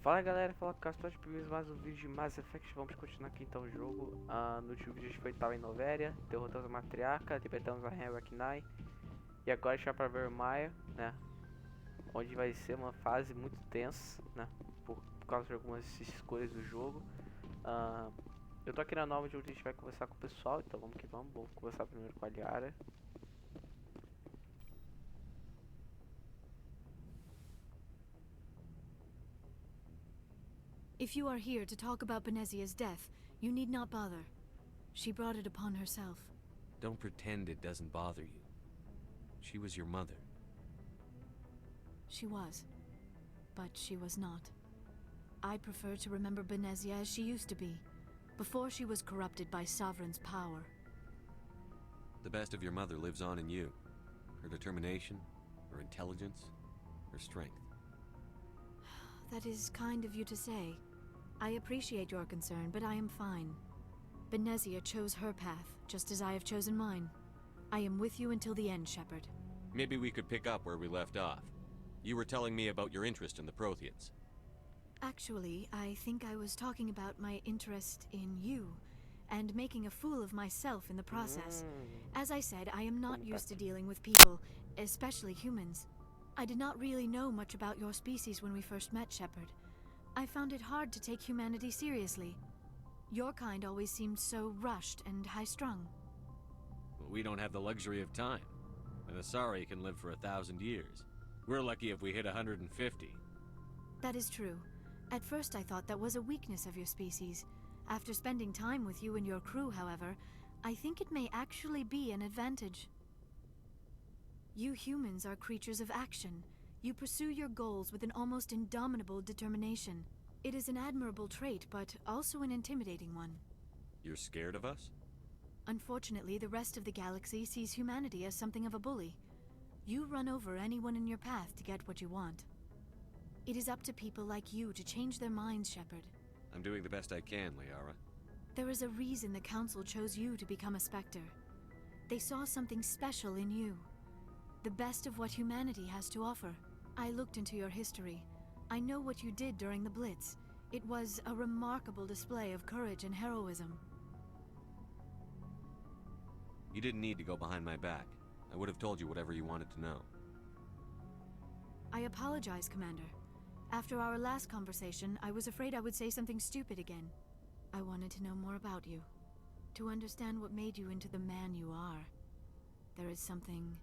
Fala galera, fala Castro, bem-vindos mais um vídeo de Mass Effect. Vamos continuar aqui então o jogo. No último vídeo a gente foi tal em Novéria, derrotamos a matriarca, libertamos a Virmire e agora a gente vai pra Virmire, né? Onde vai ser uma fase muito tensa, né? Por causa de algumas escolhas do jogo. Eu tô aqui na nova onde a gente vai conversar com o pessoal, então vamos que vamos. Vou conversar primeiro com a Liara. If you are here to talk about Benezia's death, you need not bother. She brought it upon herself. Don't pretend it doesn't bother you. She was your mother. She was. But she was not. I prefer to remember Benezia as she used to be, before she was corrupted by Sovereign's power. The best of your mother lives on in you. Her determination, her intelligence, her strength. That is kind of you to say. I appreciate your concern, but I am fine. Benezia chose her path, just as I have chosen mine. I am with you until the end, Shepard. Maybe we could pick up where we left off. You were telling me about your interest in the Protheans. Actually, I think I was talking about my interest in you, and making a fool of myself in the process. As I said, I am not used to dealing with people, especially humans. I did not really know much about your species when we first met, Shepard. I found it hard to take humanity seriously. Your kind always seemed so rushed and high-strung. Well, we don't have the luxury of time. An Asari can live for 1,000 years. We're lucky if we hit 150. That is true. At first I thought that was a weakness of your species. After spending time with you and your crew, however, I think it may actually be an advantage. You humans are creatures of action. You pursue your goals with an almost indomitable determination. It is an admirable trait, but also an intimidating one. You're scared of us? Unfortunately, the rest of the galaxy sees humanity as something of a bully. You run over anyone in your path to get what you want. It is up to people like you to change their minds, Shepard. I'm doing the best I can, Liara. There is a reason the Council chose you to become a Spectre. They saw something special in you. The best of what humanity has to offer. I looked into your history. I know what you did during the Blitz. It was a remarkable display of courage and heroism. You didn't need to go behind my back. I would have told you whatever you wanted to know. I apologize, Commander. After our last conversation, I was afraid I would say something stupid again. I wanted to know more about you. To understand what made you into the man you are. There is something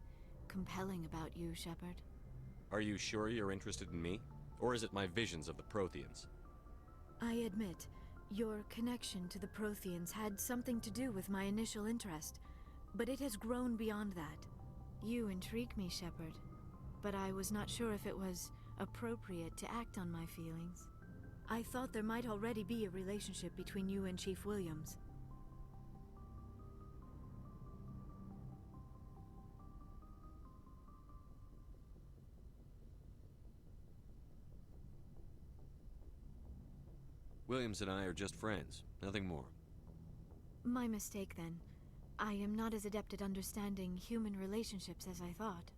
compelling about you, Shepard. Are you sure you're interested in me? Or is it my visions of the Protheans? I admit, your connection to the Protheans had something to do with my initial interest, but it has grown beyond that. You intrigue me, Shepard, but I was not sure if it was appropriate to act on my feelings. I thought there might already be a relationship between you and Chief Williams. Williams and I are just friends, nothing more. My mistake, then. I am not as adept at understanding human relationships as I thought.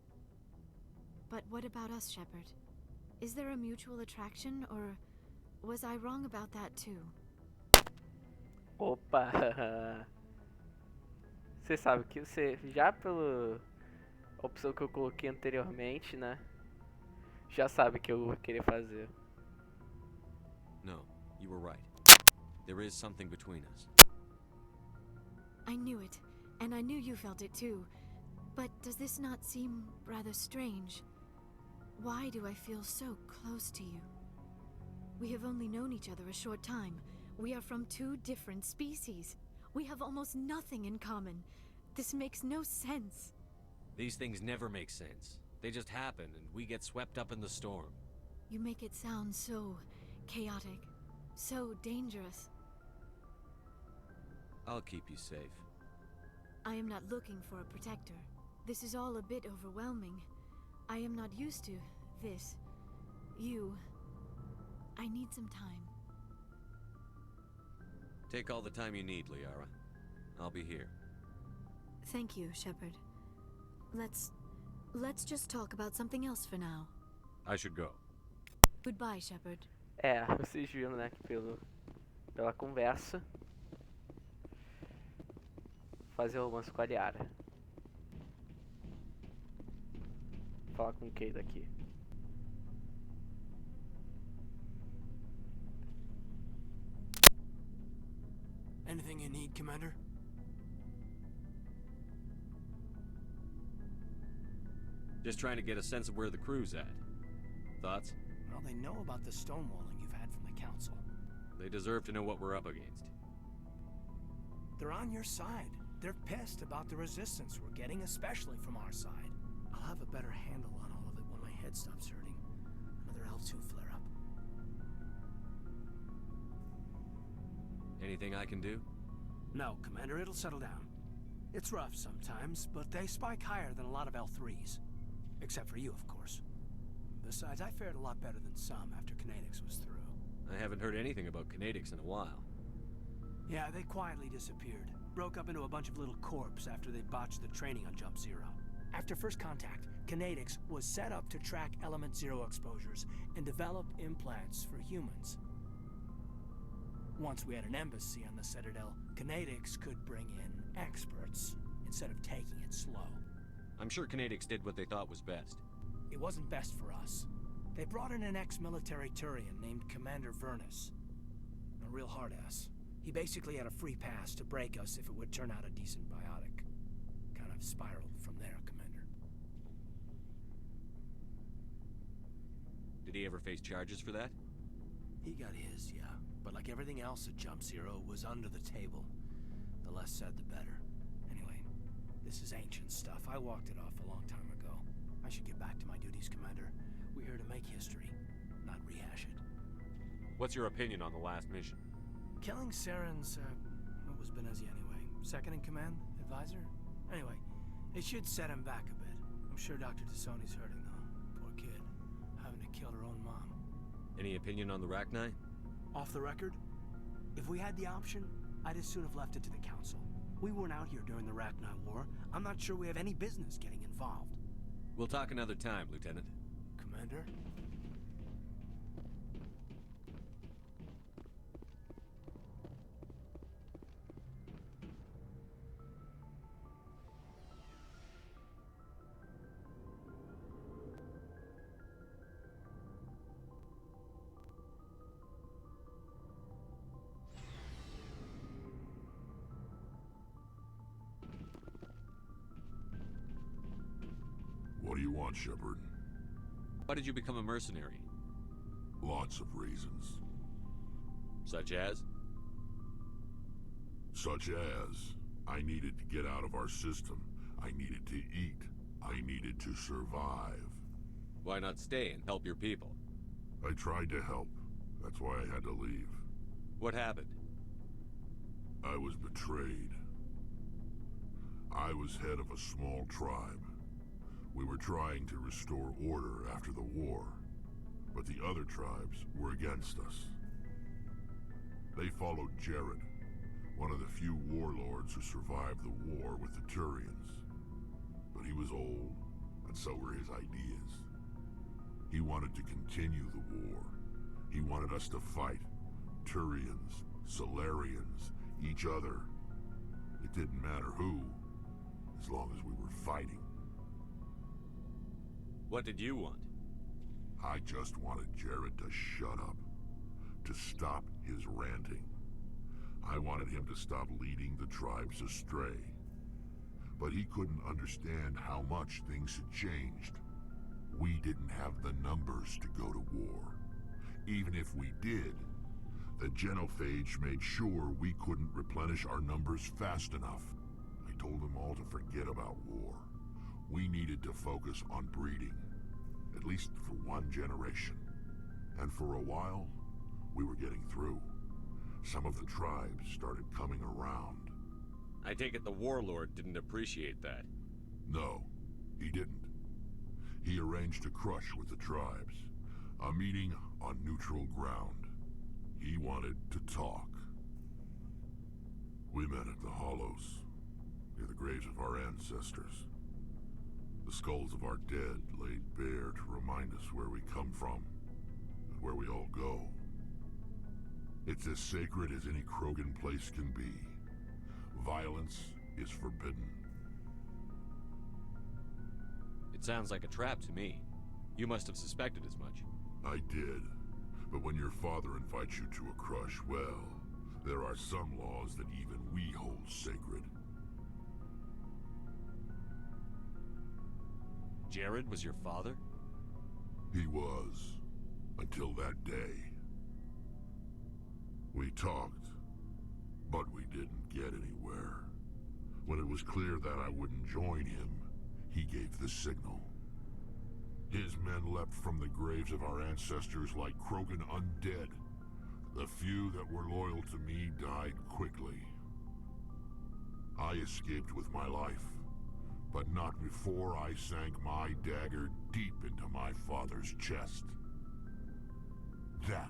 But what about us, Shepard? Is there a mutual attraction, or was I wrong about that too? Opa! Você sabe que você, já pela opção que eu coloquei anteriormente, né? Já sabe o que eu vou querer fazer. No, you were right. There is something between us. I knew it, and I knew you felt it too. But does this not seem rather strange? Why do I feel so close to you? We have only known each other a short time. We are from two different species. We have almost nothing in common. This makes no sense. These things never make sense. They just happen, and we get swept up in the storm. You make it sound so chaotic, so dangerous. I'll keep you safe. I am not looking for a protector. This is all a bit overwhelming. I am not used to this. You. I need some time. Take all the time you need, Liara. I'll be here. Thank you, Shepard. Let's just talk about something else for now. I should go. Goodbye, Shepard. É, vocês viram, né, que pela conversa, fazer romance com a Liara. Falar com quem daqui? Anything you need, Commander? Just trying to get a sense of where the crew's at. Thoughts? Well, they know about the stonewalling you've had from the Council. They deserve to know what we're up against. They're on your side. They're pissed about the resistance we're getting, especially from our side. I'll have a better handle on all of it when my head stops hurting. Another L2 flare-up. Anything I can do? No, Commander, it'll settle down. It's rough sometimes, but they spike higher than a lot of L3s. Except for you, of course. Besides, I fared a lot better than some after Kinetics was through. I haven't heard anything about Kinetics in a while. Yeah, they quietly disappeared. Broke up into a bunch of little corps after they botched the training on Jump Zero. After first contact, Kinetics was set up to track Element Zero exposures and develop implants for humans. Once we had an embassy on the Citadel, Kinetics could bring in experts instead of taking it slow. I'm sure Kinetics did what they thought was best. It wasn't best for us. They brought in an ex-military Turian named Commander Vernus. A real hard-ass. He basically had a free pass to break us if it would turn out a decent biotic. Kind of spiraled from there, Commander. Did he ever face charges for that? He got his, yeah. But like everything else at Jump Zero, it was under the table. The less said, the better. Anyway, this is ancient stuff. I walked it off a long time ago. I should get back to my duties, Commander. We're here to make history, not rehash it. What's your opinion on the last mission? Killing Saren's, what was Benezi anyway? Second in command? Advisor? Anyway, it should set him back a bit. I'm sure Dr. Tassoni's hurting, though. Poor kid. Having to kill her own mom. Any opinion on the Rachni? Off the record? If we had the option, I'd as soon have left it to the Council. We weren't out here during the Rachni War. I'm not sure we have any business getting involved. We'll talk another time, Lieutenant. Commander? What do you want, Shepard? Why did you become a mercenary? Lots of reasons. Such as? Such as, I needed to get out of our system. I needed to eat. I needed to survive. Why not stay and help your people? I tried to help. That's why I had to leave. What happened? I was betrayed. I was head of a small tribe. We were trying to restore order after the war, but the other tribes were against us. They followed Jared, one of the few warlords who survived the war with the Turians. But he was old, and so were his ideas. He wanted to continue the war. He wanted us to fight. Turians, Solarians, each other. It didn't matter who, as long as we were fighting. What did you want? I just wanted Jared to shut up, to stop his ranting. I wanted him to stop leading the tribes astray. But he couldn't understand how much things had changed. We didn't have the numbers to go to war. Even if we did, the genophage made sure we couldn't replenish our numbers fast enough. I told them all to forget about war. We needed to focus on breeding, at least for one generation. And for a while, we were getting through. Some of the tribes started coming around. I take it the warlord didn't appreciate that. No, he didn't. He arranged a crush with the tribes, a meeting on neutral ground. He wanted to talk. We met at the Hollows, near the graves of our ancestors. The skulls of our dead laid bare to remind us where we come from, and where we all go. It's as sacred as any Krogan place can be. Violence is forbidden. It sounds like a trap to me. You must have suspected as much. I did. But when your father invites you to a crush, well, there are some laws that even we hold sacred. Jared was your father? He was. Until that day. We talked, but we didn't get anywhere. When it was clear that I wouldn't join him, he gave the signal. His men leapt from the graves of our ancestors like Krogan undead. The few that were loyal to me died quickly. I escaped with my life, but not before I sank my dagger deep into my father's chest. That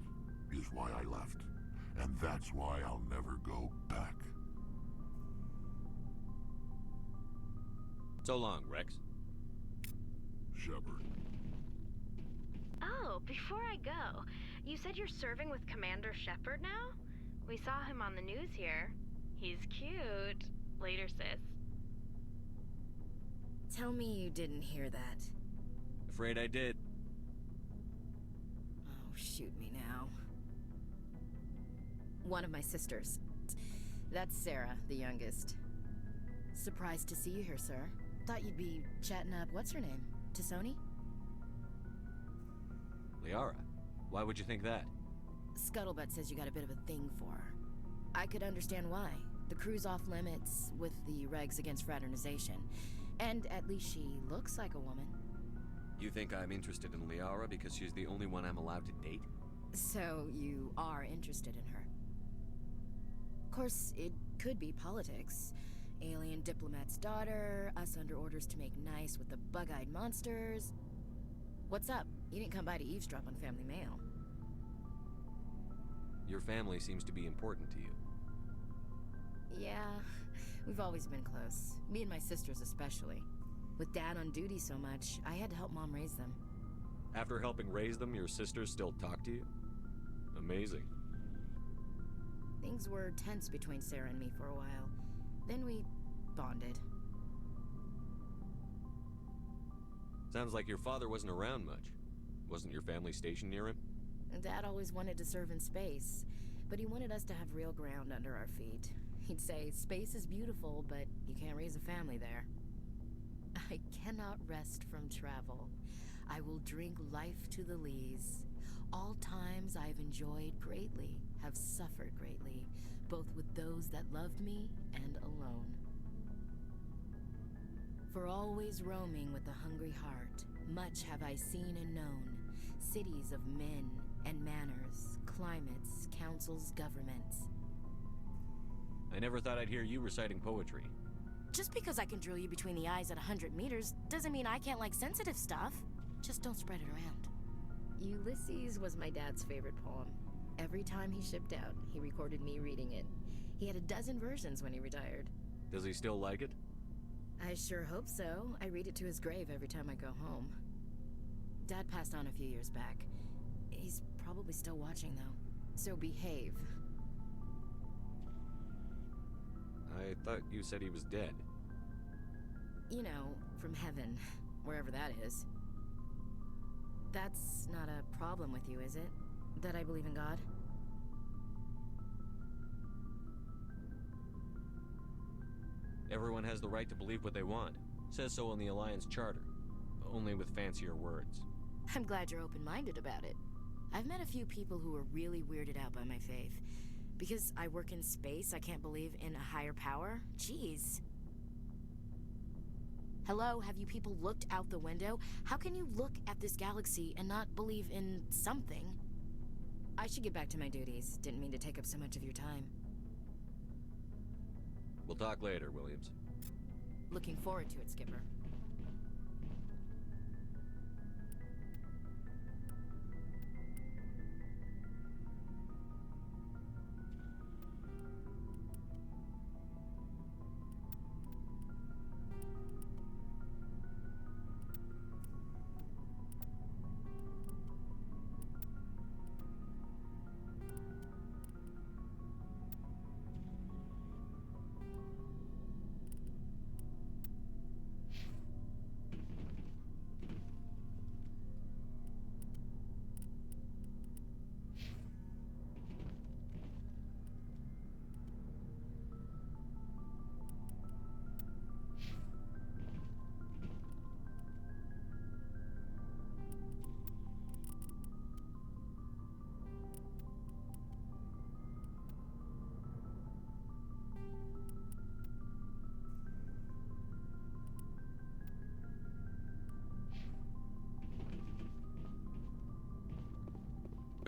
is why I left, and that's why I'll never go back. So long, Rex. Shepard. Oh, before I go, you said you're serving with Commander Shepard now? We saw him on the news here. He's cute. Later, sis. Tell me you didn't hear that. Afraid I did. Oh, shoot me now. One of my sisters. That's Sarah, the youngest. Surprised to see you here, sir. Thought you'd be chatting up, what's her name? Tassoni? Liara, why would you think that? Scuttlebutt says you got a bit of a thing for her. I could understand why. The crew's off limits with the regs against fraternization. And at least she looks like a woman. You think I'm interested in Liara because she's the only one I'm allowed to date? So you are interested in her. Of course, it could be politics. Alien diplomat's daughter, us under orders to make nice with the bug-eyed monsters. What's up? You didn't come by to eavesdrop on family mail. Your family seems to be important to you. Yeah, we've always been close. Me and my sisters especially. With Dad on duty so much, I had to help Mom raise them. After helping raise them, your sisters still talk to you? Amazing. Things were tense between Sarah and me for a while. Then we bonded. Sounds like your father wasn't around much. Wasn't your family stationed near him? Dad always wanted to serve in space, but he wanted us to have real ground under our feet. He'd say, space is beautiful, but you can't raise a family there. I cannot rest from travel. I will drink life to the lees. All times I've enjoyed greatly, have suffered greatly, both with those that loved me and alone. For always roaming with a hungry heart, much have I seen and known, cities of men and manners, climates, councils, governments. I never thought I'd hear you reciting poetry. Just because I can drill you between the eyes at 100 meters doesn't mean I can't like sensitive stuff. Just don't spread it around. Ulysses was my dad's favorite poem. Every time he shipped out, he recorded me reading it. He had a dozen versions when he retired. Does he still like it? I sure hope so. I read it to his grave every time I go home. Dad passed on a few years back. He's probably still watching, though. So behave. I thought you said he was dead. You know, from heaven, wherever that is. That's not a problem with you, is it? That I believe in God? Everyone has the right to believe what they want. Says so in the Alliance Charter. Only with fancier words. I'm glad you're open-minded about it. I've met a few people who are really weirded out by my faith. Because I work in space, I can't believe in a higher power? Jeez. Hello, have you people looked out the window? How can you look at this galaxy and not believe in something? I should get back to my duties. Didn't mean to take up so much of your time. We'll talk later, Williams. Looking forward to it, Skipper.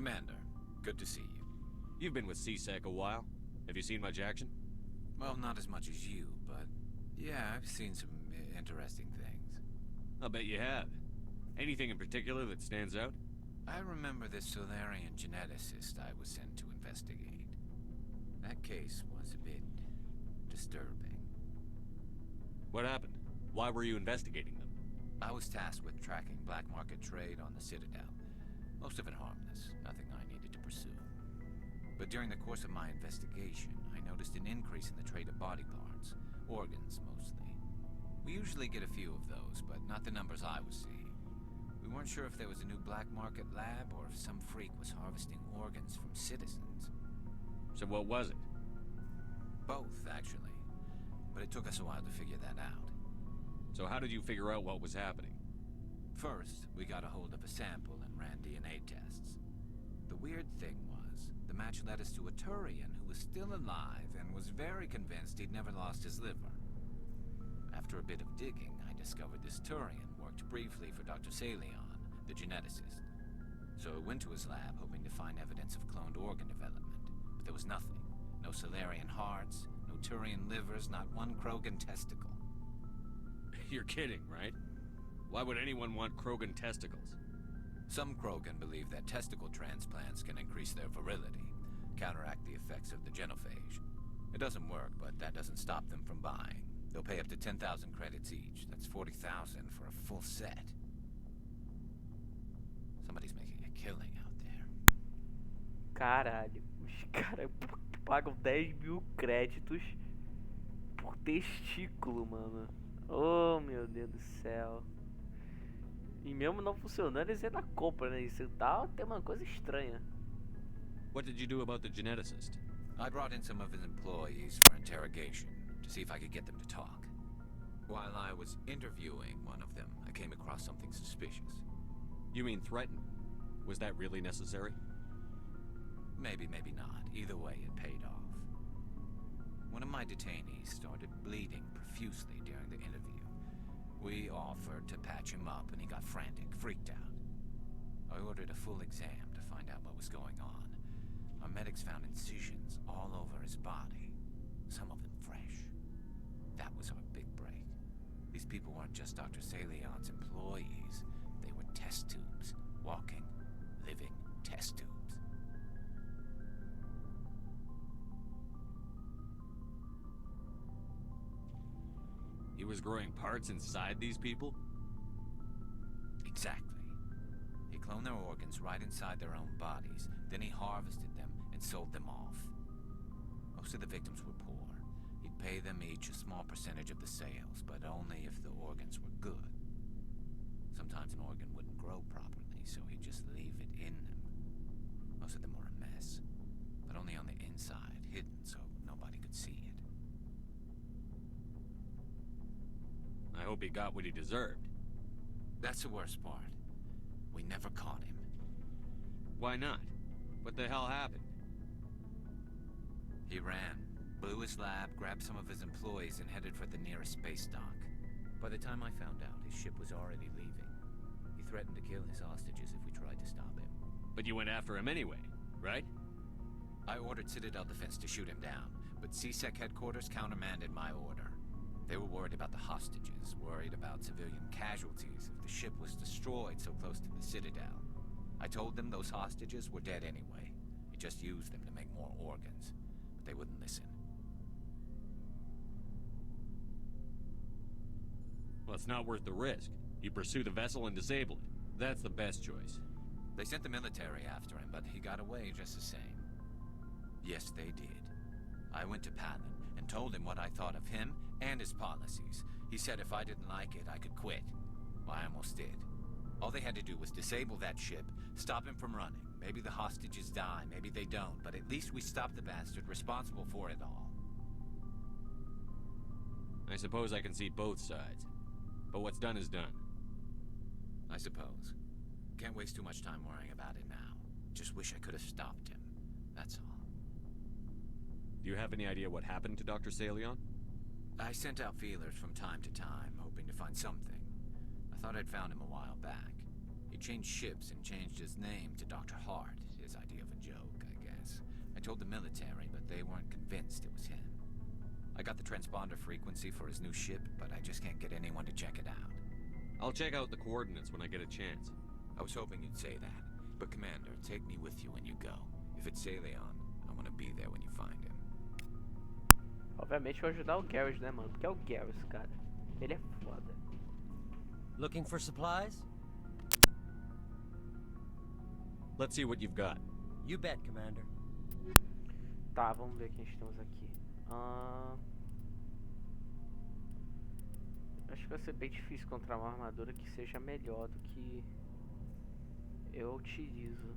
Commander, good to see you. You've been with CSEC a while. Have you seen much action? Well, not as much as you, but yeah, I've seen some interesting things. I'll bet you have. Anything in particular that stands out? I remember this Solarian geneticist I was sent to investigate. That case was a bit disturbing. What happened? Why were you investigating them? I was tasked with tracking black market trade on the Citadel. Most of it harmless, nothing I needed to pursue. But during the course of my investigation, I noticed an increase in the trade of body parts, organs mostly. We usually get a few of those, but not the numbers I was seeing. We weren't sure if there was a new black market lab or if some freak was harvesting organs from citizens. So what was it? Both, actually. But it took us a while to figure that out. So how did you figure out what was happening? First, we got a hold of a sample and ran DNA tests. The weird thing was, the match led us to a Turian who was still alive and was very convinced he'd never lost his liver. After a bit of digging, I discovered this Turian worked briefly for Dr. Salion, the geneticist. So I went to his lab hoping to find evidence of cloned organ development, but there was nothing. No Solarian hearts, no Turian livers, not one Krogan testicle. You're kidding, right? Why would anyone want Krogan testicles? Some Krogan believe that testicle transplants can increase their virility, counteract the effects of the genophage. It doesn't work, but that doesn't stop them from buying. They'll pay up to 10,000 credits each. That's 40,000 for a full set. Somebody's making a killing out there. Caralho, os caras pagam 10 mil créditos por testículo, mano. Oh, meu Deus do céu. E mesmo não funcionando, eles ainda compram, né? Isso tá, tem uma coisa estranha. What did you do about the geneticist? I brought in some of his employees for interrogation, to see if I could get them to talk. While I was interviewing one of them, I came across something suspicious. You mean threaten? Was that really necessary? Maybe, maybe not. Either way, it paid off. One of my detainees started bleeding profusely during the interview. We offered to patch him up, and he got frantic, freaked out. I ordered a full exam to find out what was going on. Our medics found incisions all over his body, some of them fresh. That was our big break. These people weren't just Dr. Salion's employees. They were test tubes, walking, living test tubes. He was growing parts inside these people? Exactly. He cloned their organs right inside their own bodies, then he harvested them and sold them off. Most of the victims were poor. He'd pay them each a small percentage of the sales, but only if the organs were good. Sometimes an organ wouldn't grow properly, so he'd just leave it in them. Most of them were a mess, but only on the inside, hidden so nobody could see it. I hope he got what he deserved. That's the worst part. We never caught him. Why not? What the hell happened? He ran, blew his lab, grabbed some of his employees, and headed for the nearest space dock. By the time I found out, his ship was already leaving. He threatened to kill his hostages if we tried to stop him. But you went after him anyway, right? I ordered Citadel Defense to shoot him down, but CSEC headquarters countermanded my order. They were worried about the hostages, worried about civilian casualties if the ship was destroyed so close to the Citadel. I told them those hostages were dead anyway. He just used them to make more organs, but they wouldn't listen. Well, it's not worth the risk. You pursue the vessel and disable it. That's the best choice. They sent the military after him, but he got away just the same. Yes, they did. I went to Palin and told him what I thought of him and his policies. He said if I didn't like it, I could quit. Well, I almost did. All they had to do was disable that ship, stop him from running. Maybe the hostages die, maybe they don't, but at least we stopped the bastard responsible for it all. I suppose I can see both sides. But what's done is done. I suppose. Can't waste too much time worrying about it now. Just wish I could have stopped him. That's all. Do you have any idea what happened to Dr. Salion? I sent out feelers from time to time, hoping to find something. I thought I'd found him a while back. He changed ships and changed his name to Dr. Hart, as I told the military, but they weren't convinced it was him. I got the transponder frequency for his new ship, but I just can't get anyone to check it out. I'll check out the coordinates when I get a chance. I was hoping you'd say that. But Commander, take me with you when you go. If it's Leon, I want to be there when you find him. Obviamente vou ajudar o Garrus, né, mano? Porque é o Garrus, cara. Ele é foda. Looking for supplies? Let's see what you've got. You bet, Commander. Tá, vamos ver o que a gente temos aqui. Acho que vai ser bem difícil encontrar uma armadura que seja melhor do que eu utilizo.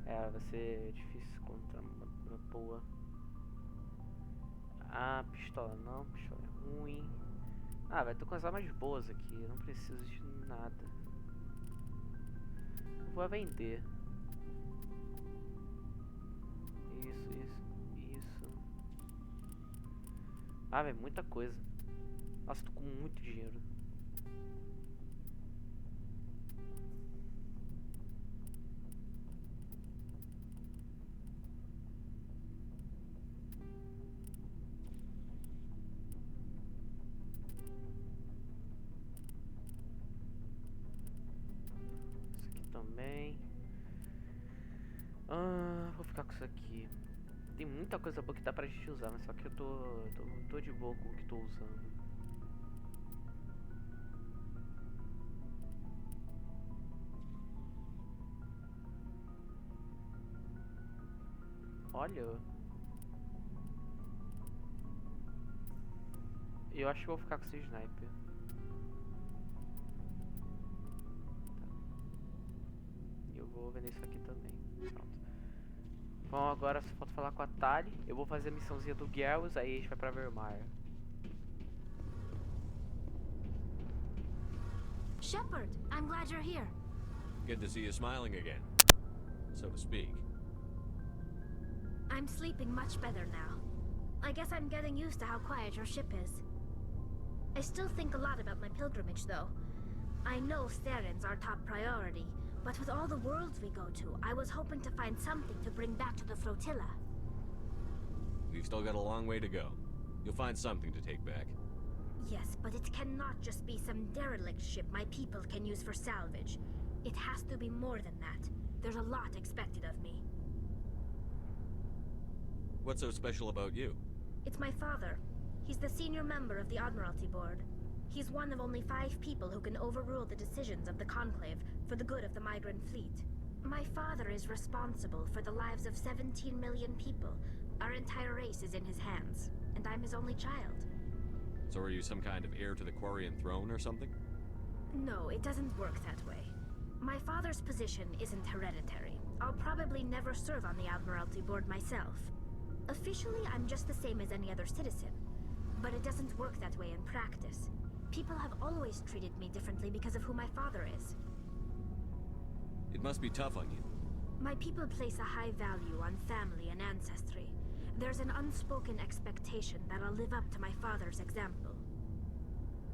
Vai ser difícil encontrar uma armadura boa. Ah, pistola não, pistola é ruim. Ah, vai ter coisas mais boas aqui, eu não preciso de nada. Vou vender. Isso. Ah, velho, muita coisa. Nossa, tô com muito dinheiro. Isso aqui também. Vou ficar com isso aqui. Tem muita coisa boa que dá pra gente usar, mas só que eu tô de boa com o que tô usando. Olha. Eu acho que vou ficar com esse sniper. Tá. E eu vou vender isso aqui também. Pronto. Bom, agora só falta falar com a Tali. Eu vou fazer a missãozinha do Garrus, aí a gente vai pra Virmire. Shepard, I'm glad you're here. Good to see you smiling again, so to speak. I'm sleeping much better now. I guess I'm getting used to how quiet your ship is. I still think a lot about my pilgrimage, though. I know Steren's our top priority, but with all the worlds we go to, I was hoping to find something to bring back to the flotilla. We've still got a long way to go. You'll find something to take back. Yes, but it cannot just be some derelict ship my people can use for salvage. It has to be more than that. There's a lot expected of me. What's so special about you? It's my father. He's the senior member of the Admiralty Board. He's one of only 5 people who can overrule the decisions of the Conclave for the good of the migrant fleet. My father is responsible for the lives of 17 million people. Our entire race is in his hands, and I'm his only child. So are you some kind of heir to the Quarian throne or something? No, it doesn't work that way. My father's position isn't hereditary. I'll probably never serve on the Admiralty Board myself. Officially, I'm just the same as any other citizen. But it doesn't work that way in practice. People have always treated me differently because of who my father is. It must be tough on you. My people place a high value on family and ancestry. There's an unspoken expectation that I'll live up to my father's example.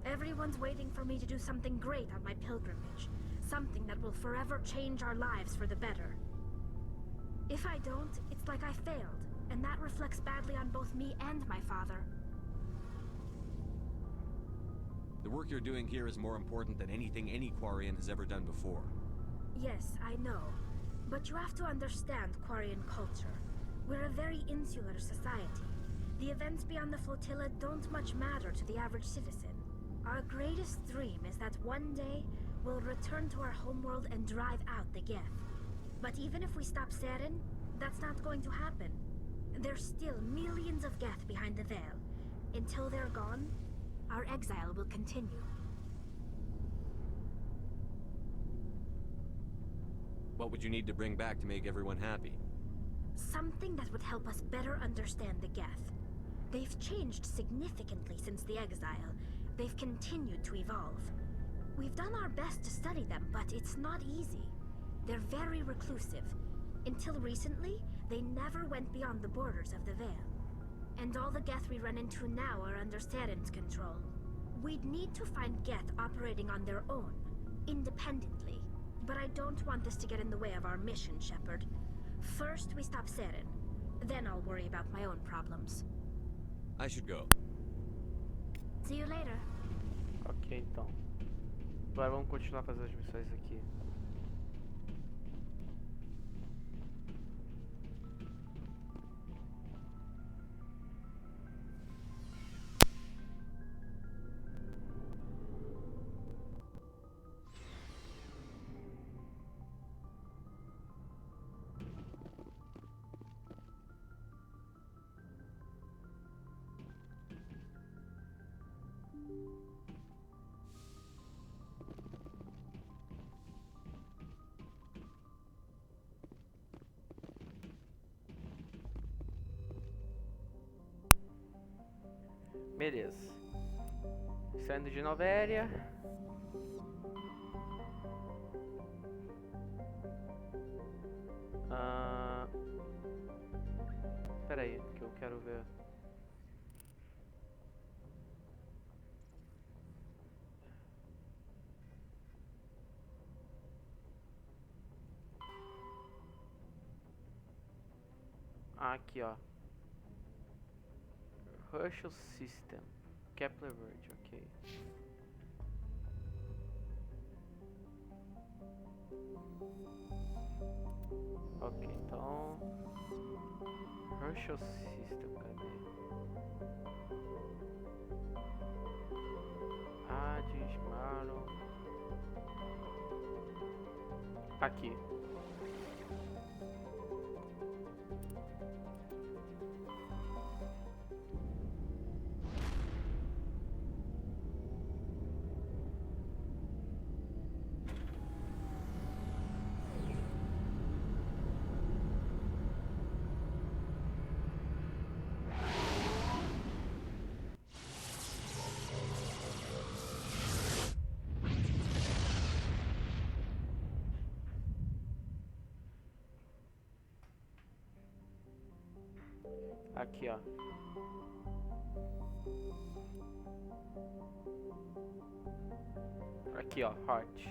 Everyone's waiting for me to do something great on my pilgrimage. Something that will forever change our lives for the better. If I don't, it's like I failed, and that reflects badly on both me and my father. The work you're doing here is more important than anything any Quarian has ever done before. Yes, I know. But you have to understand Quarian culture. We're a very insular society. The events beyond the flotilla don't much matter to the average citizen. Our greatest dream is that one day we'll return to our homeworld and drive out the Geth. But even if we stop Seren, that's not going to happen. There's still millions of Geth behind the veil. Until they're gone, our exile will continue. What would you need to bring back to make everyone happy? Something that would help us better understand the Geth. They've changed significantly since the exile. They've continued to evolve. We've done our best to study them, but it's not easy. They're very reclusive. Until recently, they never went beyond the borders of the Veil. And all the Geth we run into now are under Seren's control. We'd need to find Geth operating on their own, independently. But I don't want this to get in the way of our mission, Shepard. First, we stop Seren. Then I'll worry about my own problems. I should go. See you later. Ok, então. Agora vamos continuar fazendo as missões aqui. Beleza. Saindo de Novéria. Pera aí, que eu quero ver. Aqui, ó. Herschel System. Kepler Verde, ok. Ok, então. Herschel System, cadê? Hades, Maron. Aqui. Aqui, ó. Aqui, ó, Heart.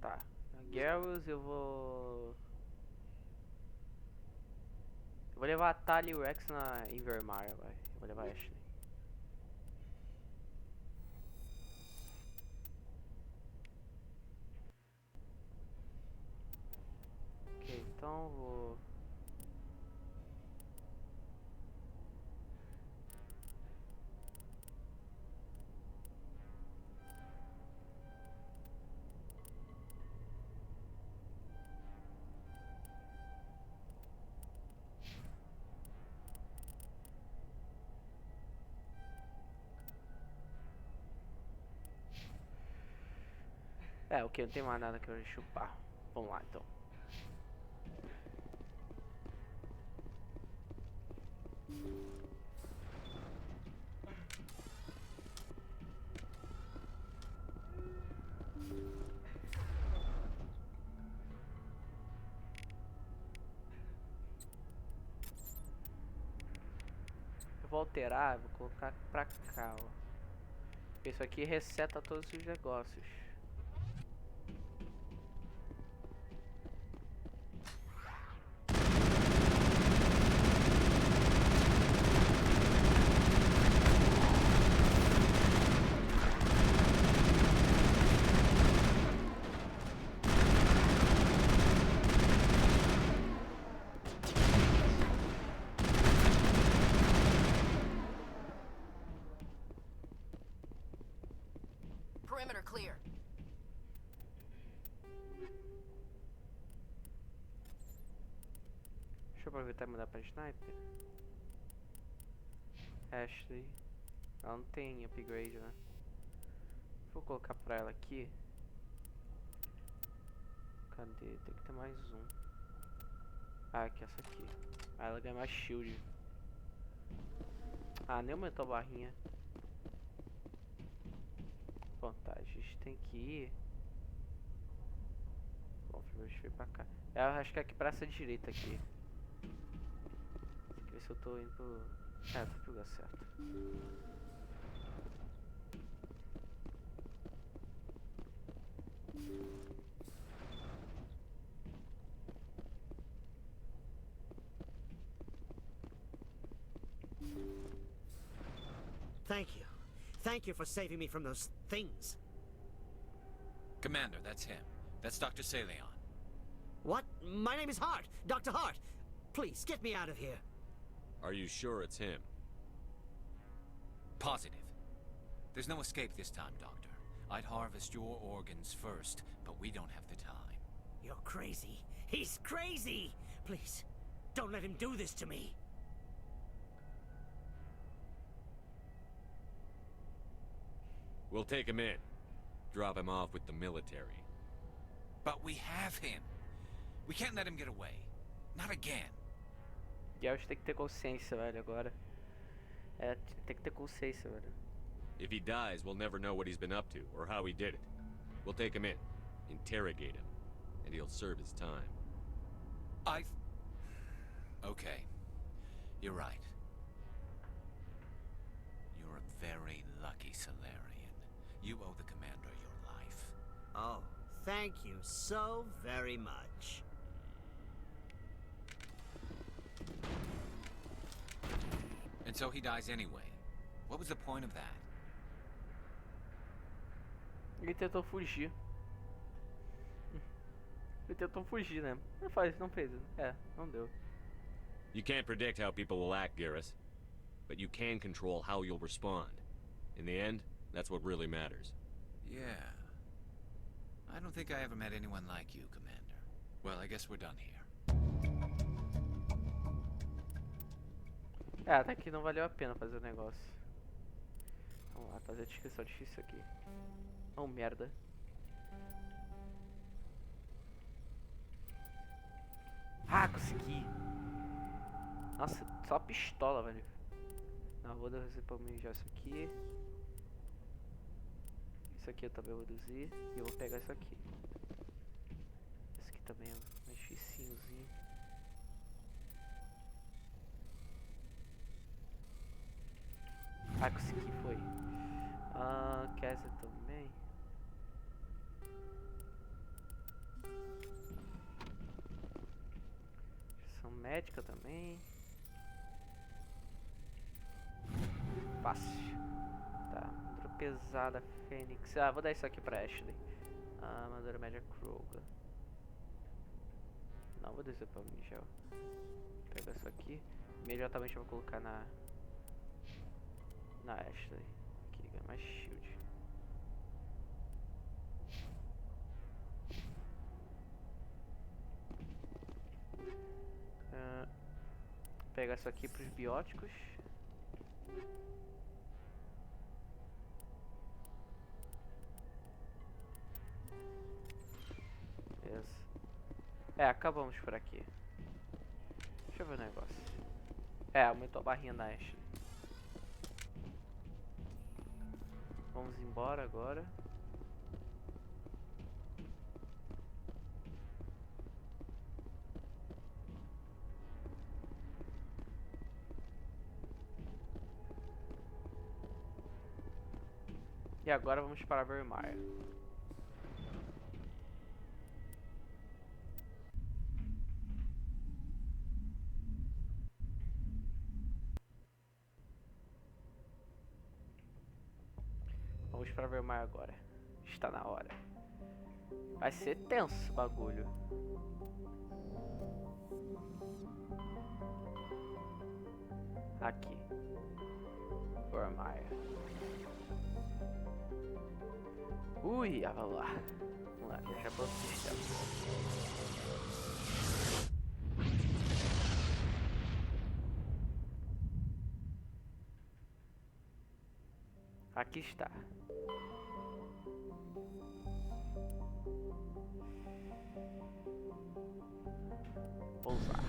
Tá. Na Garrus eu vou levar a Tali e o Rex em Virmire, vai. Eu vou levar a Ashley. Ok, então vou... ok, não tem mais nada que eu chupar. Vamos lá, então. Eu vou alterar, vou colocar pra cá, ó. Isso aqui reseta todos os negócios. Perimeter clear. Deixa eu aproveitar e mudar pra Sniper. Ashley. Ela não tem upgrade, né? Vou colocar pra ela aqui. Cadê? Tem que ter mais um. Ah, aqui, essa aqui. Ah, ela ganha mais shield. Ah, nem aumentou a barrinha. Bom, tá, a gente tem que ir. Bom, primeiro deixa eu ir pra cá. Eu acho que é aqui pra essa direita aqui. Tem que ver se eu tô indo pro É, tá pro lugar certo. Thank you. Thank you for saving me from those things. Commander, that's him. That's Dr. Saleon. What? My name is Hart. Dr. Hart. Please, get me out of here. Are you sure it's him? Positive. There's no escape this time, Doctor. I'd harvest your organs first, but we don't have the time. You're crazy. He's crazy. Please, don't let him do this to me. We'll take him in. Drop him off with the military. But we have him. We can't let him get away. Not again. E a gente tem que ter consciência, velho, agora. É, tem que ter consciência, velho. If he dies, we'll never know what he's been up to, or how he did it. We'll take him in, interrogate him, and he'll serve his time. Okay. You're right. You're a very lucky Solarian. You owe the Commander your life. Oh, thank you so very much. And so he dies anyway. What was the point of that? Ele tentou fugir. Ele tentou fugir, né? Não fez. É, não deu. You can't predict how people will act, Garrus. But you can control how you'll respond. In the end, that's what really matters. Yeah. I don't think I ever met anyone like you, Commander. Well, I guess we're done here. É, até que não valeu a pena fazer o negócio. Vamos lá, fazer a descrição difícil aqui. Oh, merda. Ah, consegui. Nossa, só pistola, velho. Não, vou reduzir pra mim já isso aqui. Isso aqui eu também vou reduzir. E eu vou pegar isso aqui. Esse aqui também é mais dificinhozinho. Ah, consegui, foi. Quer essa também? Ação médica também. Fácil. Tá, armadura pesada, Fênix. Ah, vou dar isso aqui pra Ashley. Armadura média Kroger. Não, vou descer pra mim já. Vou pegar isso aqui. Imediatamente eu vou colocar na Ashley. Aqui, ganha mais shield. Pegar isso aqui pros bióticos. Beleza. É, acabamos por aqui. Deixa eu ver o negócio. É, aumentou a barrinha da Ashley. Vamos embora agora. E agora vamos para Virmire. Vamos para Virmire agora. Está na hora. Vai ser tenso esse bagulho. Aqui. Virmire. Ui, vamos lá. Vamos lá, viajar para o sistema. Aqui está. Pousar.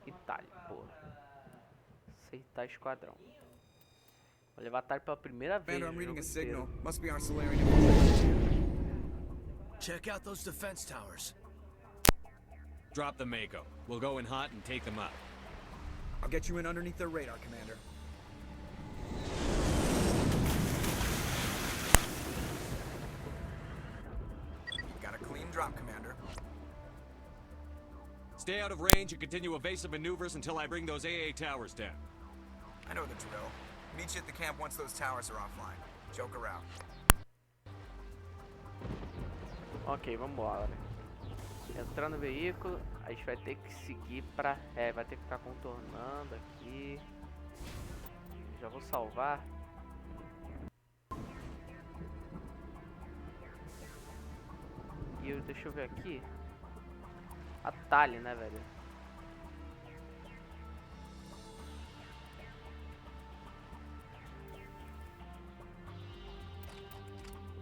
E levantar esquadrão. Vou levantar pela primeira vez Commander, I'm no reading jogo a signal. inteiro. Must be our Solarian. Check out those defense towers. Drop the Mako. We'll go in hot and take them up. I'll get you in underneath their radar, Commander. Got a clean drop, Commander. Stay out of range and continue evasive maneuvers until I bring those AA towers down. I know the drill. Meet you at the camp once those towers are offline. Joker out. Ok, vambora. Entrando no veículo, a gente vai ter que seguir pra... vai ter que ficar contornando aqui. Já vou salvar. E deixa eu ver aqui. Atalho, né, velho?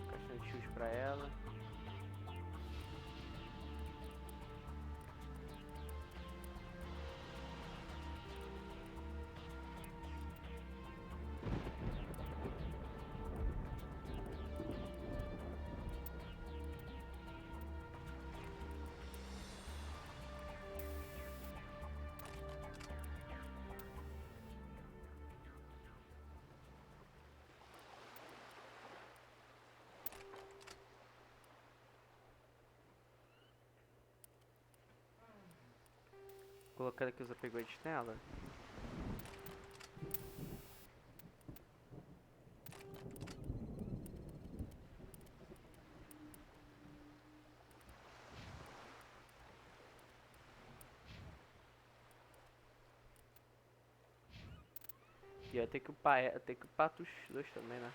Caixinha de chute pra ela. Colocando aqui os upgrades nela. E eu tenho que upar os dois também, né?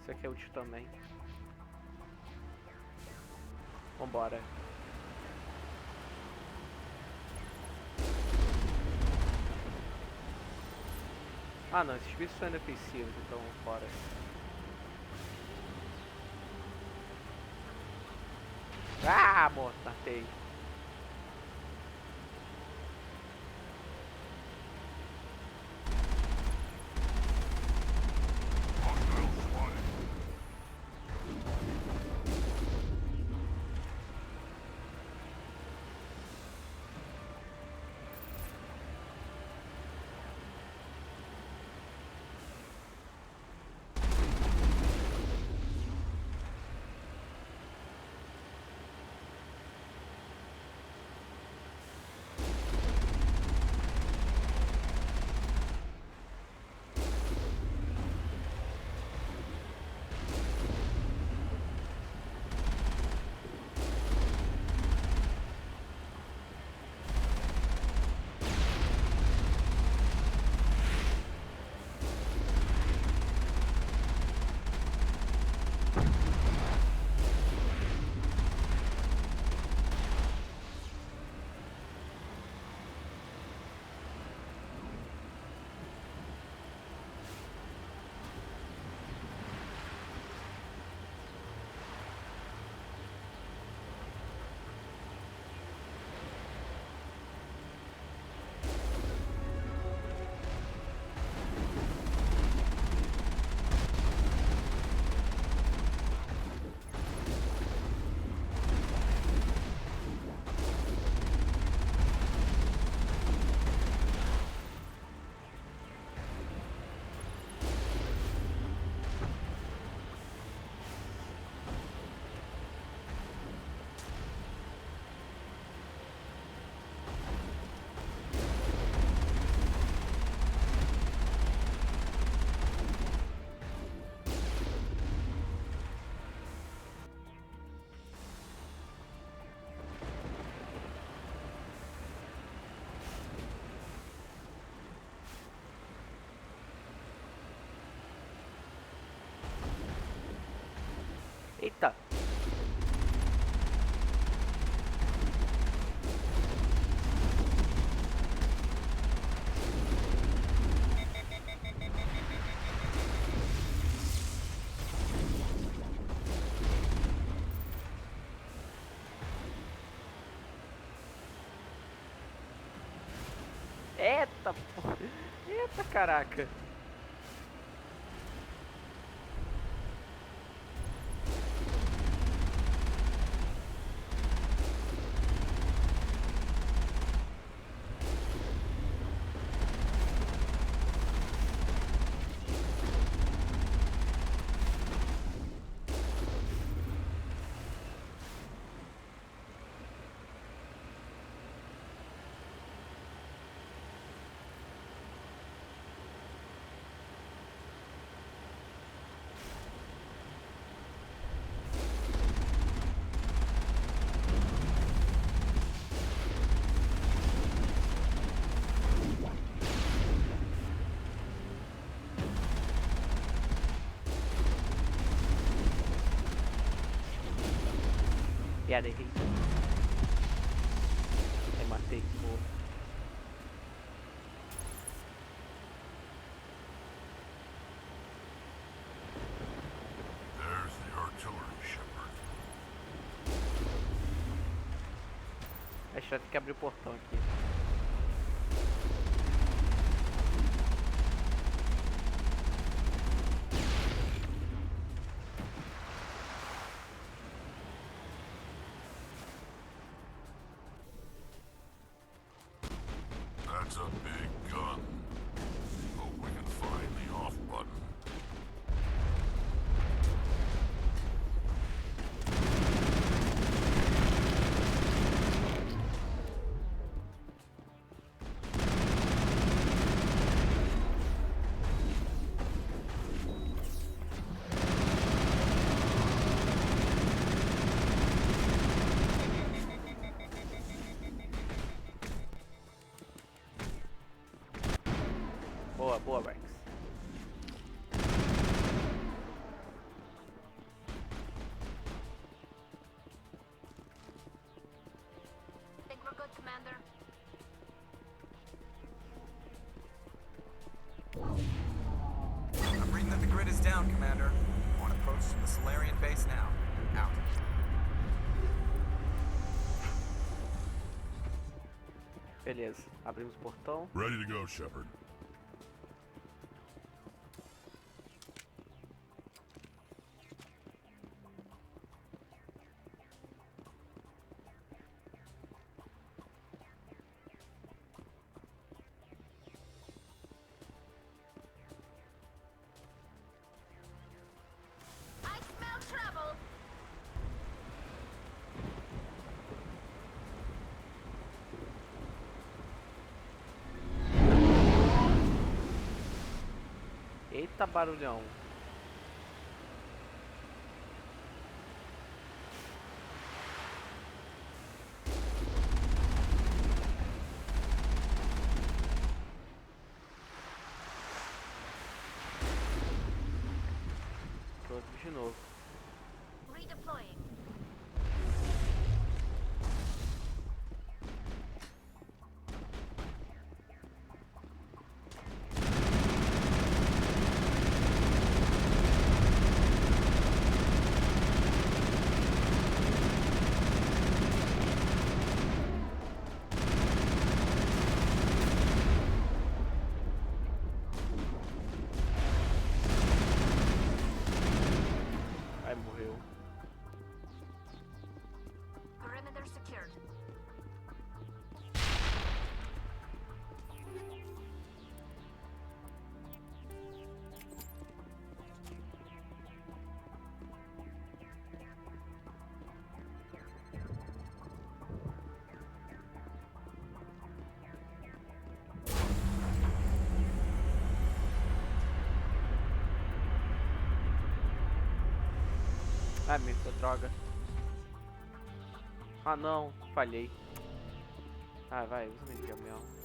Isso aqui é útil também. Vambora. Ah não, esses bichos são inofensivos, então fora. Ah, amor, matei. Eita, porra. Eita, caraca. Piada, errei. Aí matei, porra. There's the artillery, Shepard. A gente vai ter que abrir o portão aqui. That's a big gun. Hope we can find the off button. Boa, boa, Rex. Think we're good, Commander? I'm reading that the grid is down, Commander. On approach to the Solarian base now. Out. Beleza, abrimos o portão. Ready to go, Shepard. I smell trouble. Eita, barulhão. Pronto, de novo. Redeploying. Ai, morreu. Perimeter secured. Ai, meu, droga. Ah, não, falhei. Ah, vai, usa energia mesmo.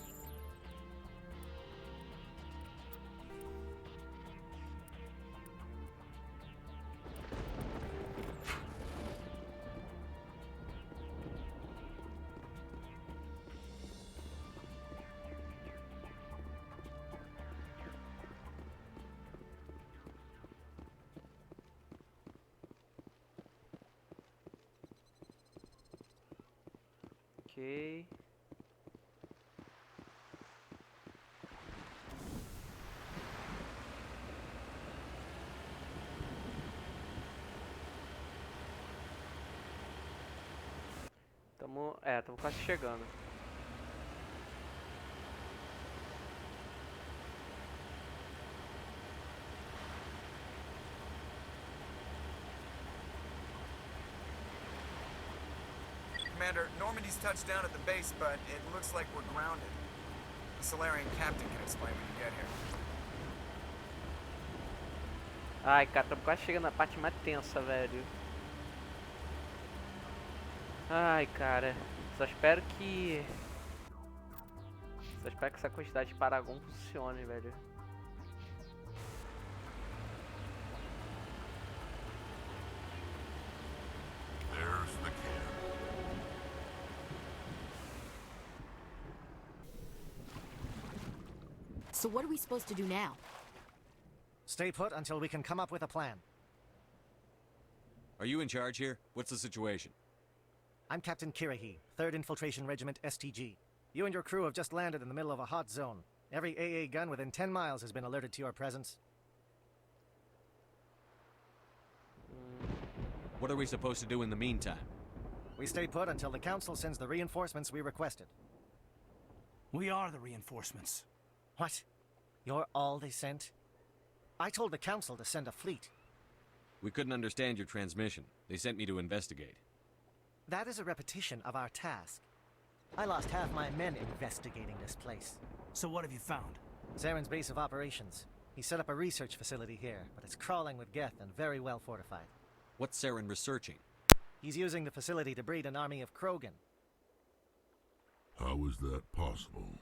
Ok. Tamo quase chegando. Commander, Normandy's touched down at the base, but it looks like we're grounded. The Solarian captain can explain when you get here. Ai, cara, estamos quase chegando na parte mais tensa, velho. Ai, cara. Só espero que essa quantidade de Paragon funcione, velho. There's the camp. So what are we supposed to do now? Stay put until we can come up with a plan. Are you in charge here? What's the situation? I'm Captain Kirahi, 3rd Infiltration Regiment STG. You and your crew have just landed in the middle of a hot zone. Every AA gun within 10 miles has been alerted to your presence. What are we supposed to do in the meantime? We stay put until the Council sends the reinforcements we requested. We are the reinforcements. What? You're all they sent? I told the Council to send a fleet. We couldn't understand your transmission. They sent me to investigate. That is a repetition of our task. I lost half my men investigating this place. So what have you found? Zaren's base of operations. He set up a research facility here, but it's crawling with Geth and very well fortified. What's Saren researching? He's using the facility to breed an army of Krogan. How is that possible?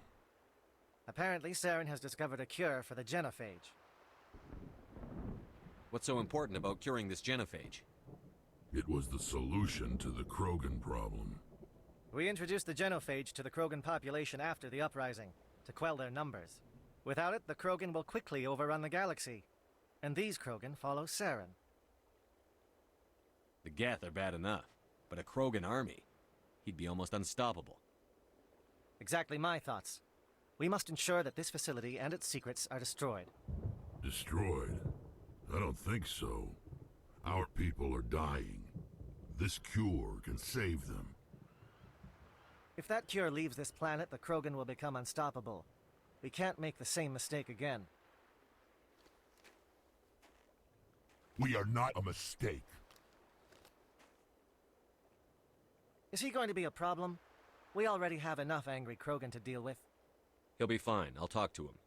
Apparently, Saren has discovered a cure for the genophage. What's so important about curing this genophage? It was the solution to the Krogan problem. We introduced the genophage to the Krogan population after the uprising, to quell their numbers. Without it, the Krogan will quickly overrun the galaxy. And these Krogan follow Saren. The Geth are bad enough, but a Krogan army? He'd be almost unstoppable. Exactly my thoughts. We must ensure that this facility and its secrets are destroyed. Destroyed? I don't think so. Our people are dying. This cure can save them. If that cure leaves this planet, the Krogan will become unstoppable. We can't make the same mistake again. We are not a mistake. Is he going to be a problem? We already have enough angry Krogan to deal with. He'll be fine. I'll talk to him.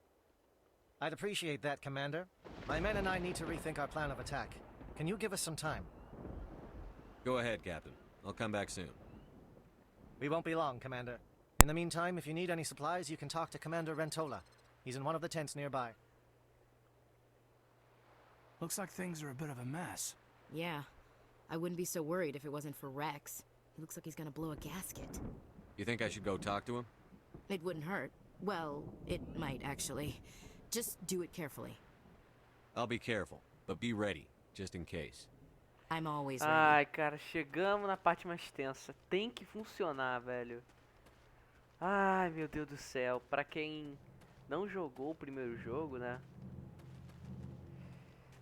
I'd appreciate that, Commander. My men and I need to rethink our plan of attack. Can you give us some time? Go ahead, Captain. I'll come back soon. We won't be long, Commander. In the meantime, if you need any supplies, you can talk to Commander Rentola. He's in one of the tents nearby. Looks like things are a bit of a mess. Yeah. I wouldn't be so worried if it wasn't for Rex. He looks like he's gonna blow a gasket. You think I should go talk to him? It wouldn't hurt. Well, it might, actually. Just do it carefully. I'll be careful, but be ready, just in case. I'm always ready. Ai, cara, chegamos na parte mais tensa. Tem que funcionar, velho. Ai, meu Deus do céu. Pra quem não jogou o primeiro jogo, né?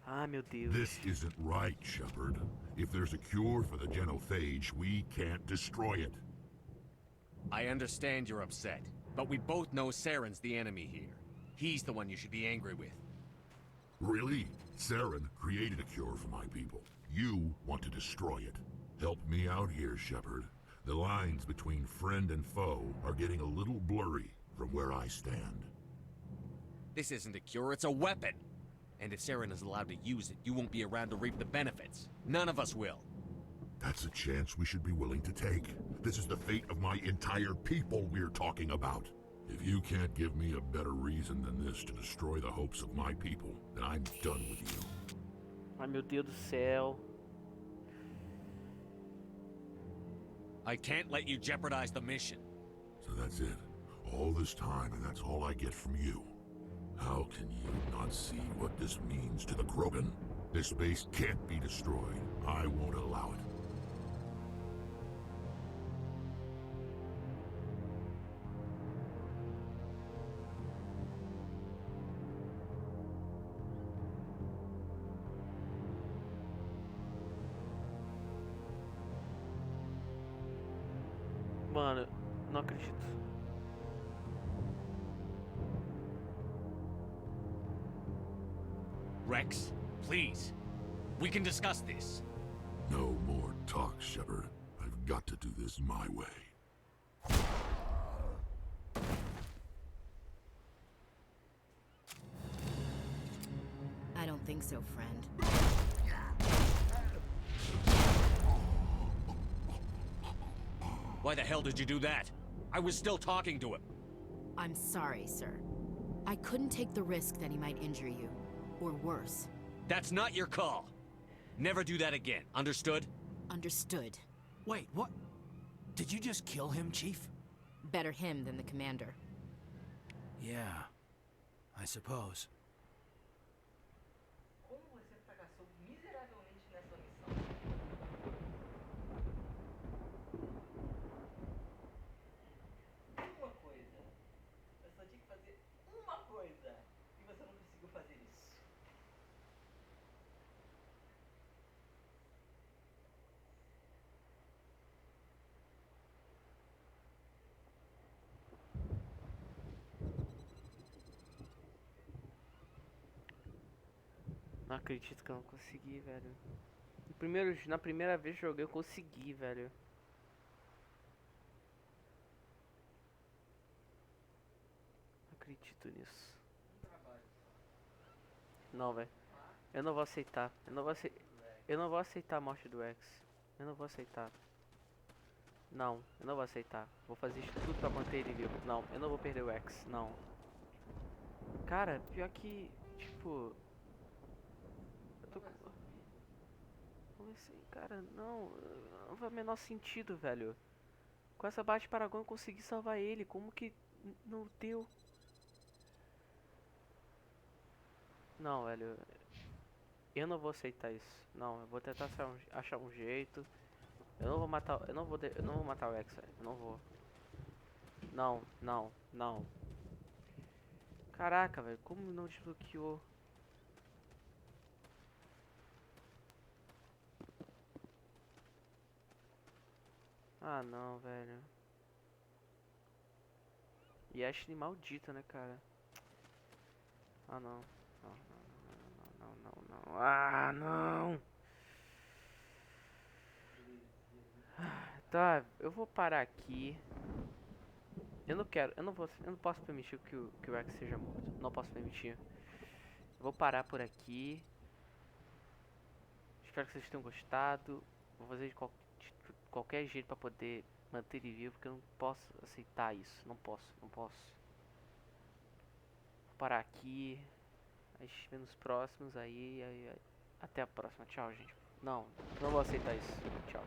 Ah, meu Deus. This isn't right, Shepard. If there's a cure for the genophage, we can't destroy it. I understand you're upset, but we both know Saren's the enemy here. He's the one you should be angry with. Really? Saren created a cure for my people. You want to destroy it. Help me out here, Shepard. The lines between friend and foe are getting a little blurry from where I stand. This isn't a cure, it's a weapon! And if Saren is allowed to use it, you won't be around to reap the benefits. None of us will. That's a chance we should be willing to take. This is the fate of my entire people we're talking about. If you can't give me a better reason than this to destroy the hopes of my people, then I'm done with you. Ai, meu Deus do céu. I can't let you jeopardize the mission. So that's it. All this time, and that's all I get from you. How can you not see what this means to the Krogan? This base can't be destroyed. I won't allow it. Não acredito. Rex, please. We can discuss this. No more talk, Shepard. I've got to do this my way. I don't think so, friend. Why the hell did you do that? I was still talking to him. I'm sorry, sir. I couldn't take the risk that he might injure you. Or worse. That's not your call. Never do that again. Understood? Understood. Wait, what? Did you just kill him, Chief? Better him than the commander. Yeah, I suppose. Como você fracassou miseravelmente nessa missão? Uma coisa. Eu só tinha que fazer uma coisa. E você não conseguiu fazer isso. Não acredito que eu não consegui, velho. Na primeira vez que joguei eu consegui, velho. Não acredito nisso. Não, velho. Eu não vou aceitar. Eu não vou aceitar a morte do X. Eu não vou aceitar. Não, eu não vou aceitar. Vou fazer isso tudo pra manter ele vivo. Não, eu não vou perder o X. Não. Cara, pior que, tipo... Como assim, cara? Não faz o menor sentido, velho. Com essa bate Paragon eu consegui salvar ele. Como que não deu? Não, velho. Eu não vou aceitar isso. Não, eu vou tentar achar um jeito. Eu não vou matar. Eu não vou matar o X, velho. Eu não vou. Não, não, não. Caraca, velho. Como não desbloqueou? Ah, não, velho. E Ashley maldita, né, cara? Ah, não. Não, não, não, não, não, não. Ah, não! Tá, eu vou parar aqui. Eu não quero, eu não posso permitir que o Rex seja morto. Não posso permitir. Eu vou parar por aqui. Espero que vocês tenham gostado. Vou fazer de qualquer jeito pra poder manter ele vivo, porque eu não posso aceitar isso. Não posso. Vou parar aqui. A gente vê nos próximos aí. Até a próxima. Tchau, gente. Não vou aceitar isso. Tchau.